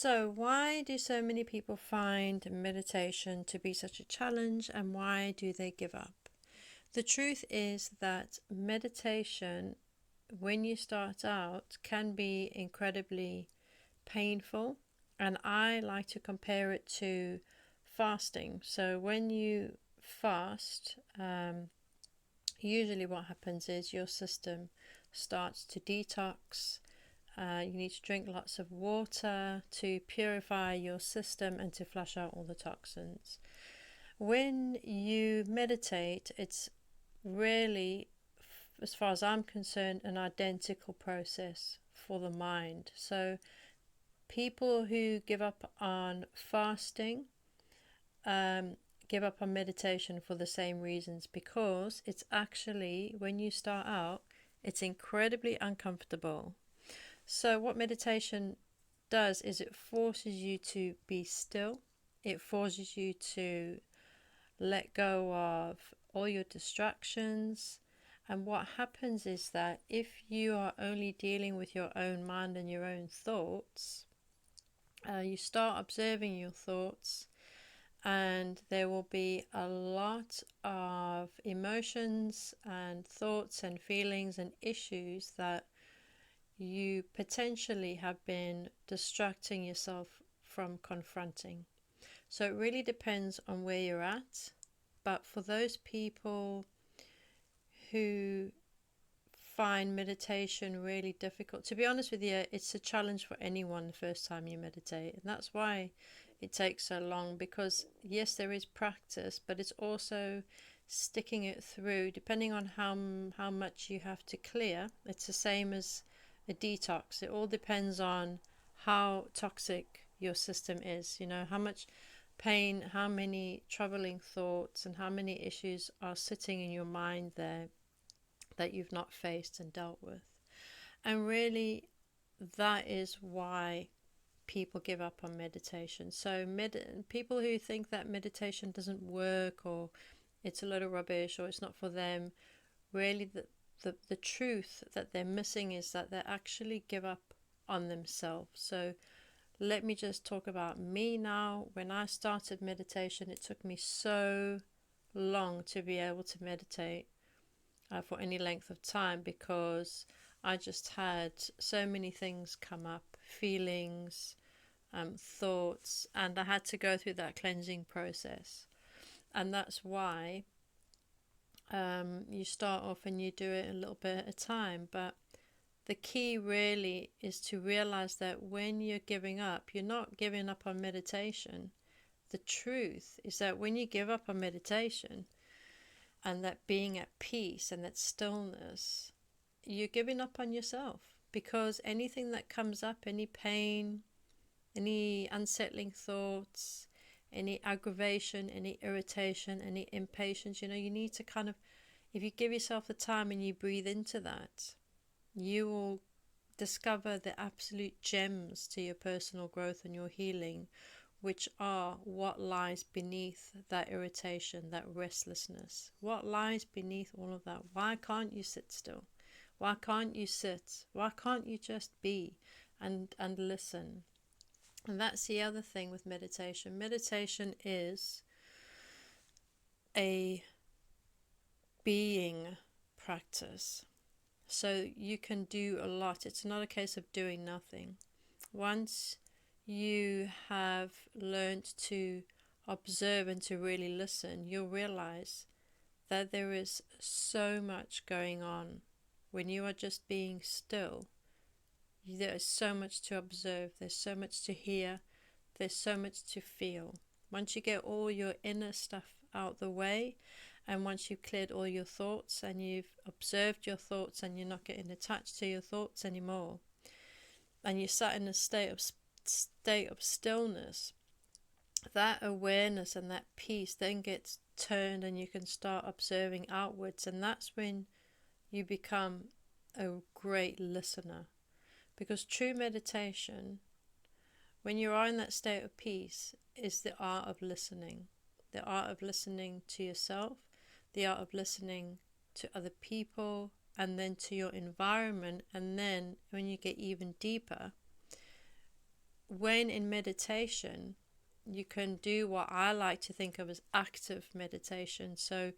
So, why do so many people find meditation to be such a challenge, and why do they give up? The truth is that meditation, when you start out, can be incredibly painful, and I like to compare it to fasting. So, when you fast, usually what happens is your system starts to detox. You need to drink lots of water to purify your system and to flush out all the toxins. When you meditate, it's really, as far as I'm concerned, an identical process for the mind. So people who give up on fasting give up on meditation for the same reasons, because it's actually, when you start out, it's incredibly uncomfortable. So what meditation does is it forces you to be still. It forces you to let go of all your distractions. And what happens is that if you are only dealing with your own mind and your own thoughts, you start observing your thoughts, and there will be a lot of emotions and thoughts and feelings and issues that you potentially have been distracting yourself from confronting. So it really depends on where you're at. But for those people who find meditation really difficult, to be honest with you, it's a challenge for anyone the first time you meditate. And that's why it takes so long, because yes, there is practice, but it's also sticking it through, depending on how much you have to clear. It's the same as a detox. It all depends on how toxic your system is, how much pain, how many troubling thoughts, and how many issues are sitting in your mind there that you've not faced and dealt with. And really, that is why people give up on meditation. So people who think that meditation doesn't work, or it's a lot of rubbish, or it's not for them, really the truth that they're missing is that they actually give up on themselves. So let me just talk about me now. When I started meditation, it took me so long to be able to meditate for any length of time, because I just had so many things come up, feelings, thoughts, and I had to go through that cleansing process. And that's why you start off and you do it a little bit at a time. But the key really is to realize that when you're giving up, you're not giving up on meditation. The truth is that when you give up on meditation and that being at peace and that stillness, you're giving up on yourself, because anything that comes up, any pain, any unsettling thoughts, any aggravation, any irritation, any impatience, you need to kind of, if you give yourself the time and you breathe into that, you will discover the absolute gems to your personal growth and your healing, which are what lies beneath that irritation, that restlessness. What lies beneath all of that? Why can't you sit still? Why can't you sit? Why can't you just be and listen? And that's the other thing with meditation. Meditation is a being practice. So you can do a lot. It's not a case of doing nothing. Once you have learned to observe and to really listen, you'll realize that there is so much going on. When you are just being still, there is so much to observe, there's so much to hear, there's so much to feel. Once you get all your inner stuff out the way, and once you've cleared all your thoughts and you've observed your thoughts and you're not getting attached to your thoughts anymore, and you're sat in a state of stillness, that awareness and that peace then gets turned, and you can start observing outwards. And that's when you become a great listener. Because true meditation, when you are in that state of peace, is the art of listening. The art of listening to yourself, the art of listening to other people, and then to your environment. And then when you get even deeper, when in meditation, you can do what I like to think of as active meditation. So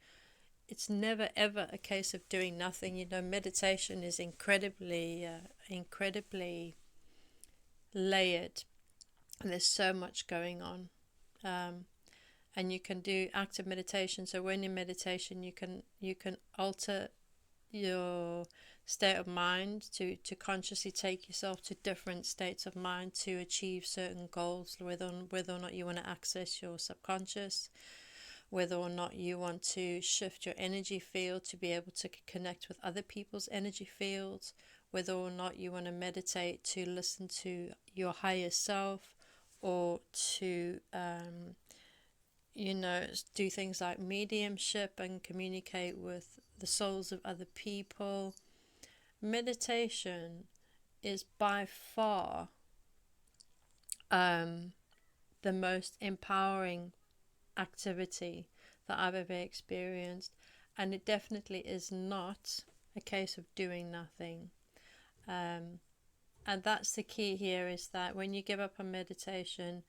it's never ever a case of doing nothing. You know, meditation is incredibly layered, and there's so much going on. And you can do active meditation. So when in meditation, you can alter your state of mind to consciously take yourself to different states of mind to achieve certain goals, whether or not you want to access your subconscious, whether or not you want to shift your energy field to be able to connect with other people's energy fields, whether or not you want to meditate to listen to your higher self, or to do things like mediumship and communicate with the souls of other people. Meditation is by far the most empowering activity that I've ever experienced, and it definitely is not a case of doing nothing. And that's the key here, is that when you give up on meditation,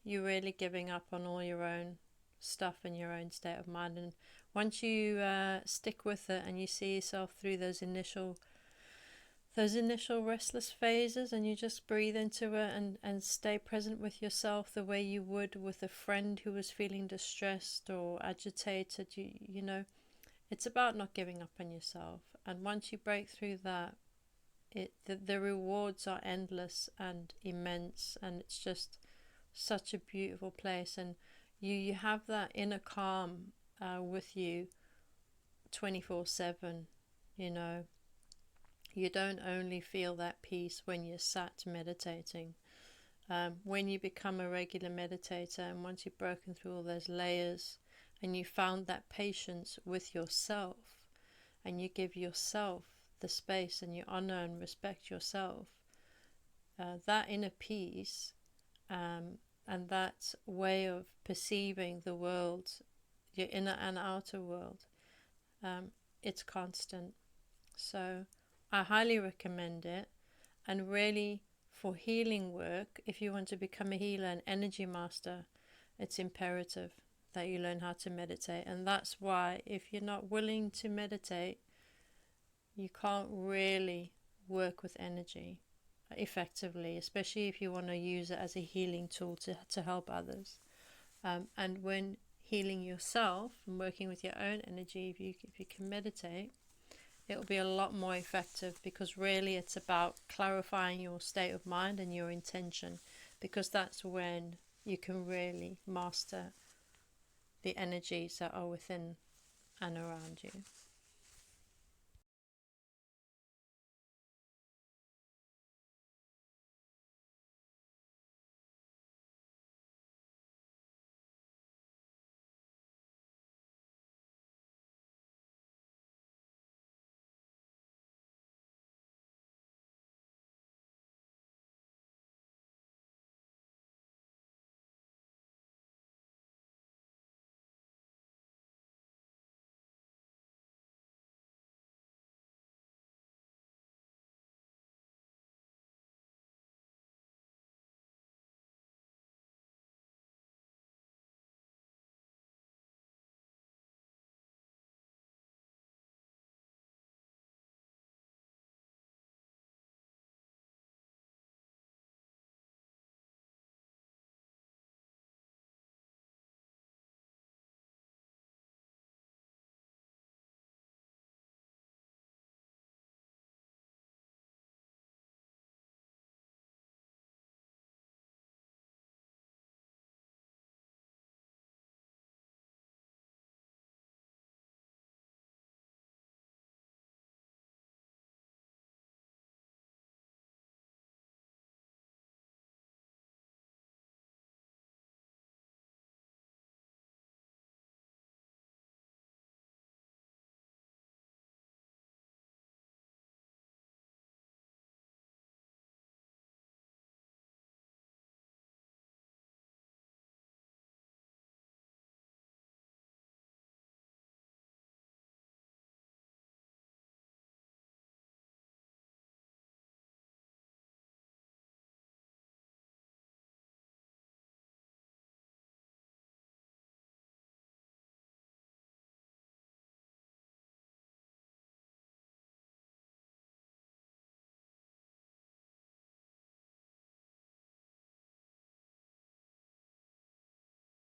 you're really giving up on all your own stuff and your own state of mind. And once you stick with it and you see yourself through those initial restless phases, and you just breathe into it and stay present with yourself the way you would with a friend who was feeling distressed or agitated, you know, it's about not giving up on yourself. And once you break through that, the rewards are endless and immense, and it's just such a beautiful place. And you have that inner calm with you 24/7. You know, you don't only feel that peace when you're sat meditating. When you become a regular meditator, and once you've broken through all those layers and you found that patience with yourself, and you give yourself the space and you honor and respect yourself, that inner peace and that way of perceiving the world, your inner and outer world, it's constant. So I highly recommend it. And really, for healing work, if you want to become a healer and energy master, it's imperative that you learn how to meditate. And that's why, if you're not willing to meditate, you can't really work with energy effectively, especially if you want to use it as a healing tool to help others. And when healing yourself and working with your own energy, if you can meditate, it'll be a lot more effective, because really it's about clarifying your state of mind and your intention, because that's when you can really master the energies that are within and around you.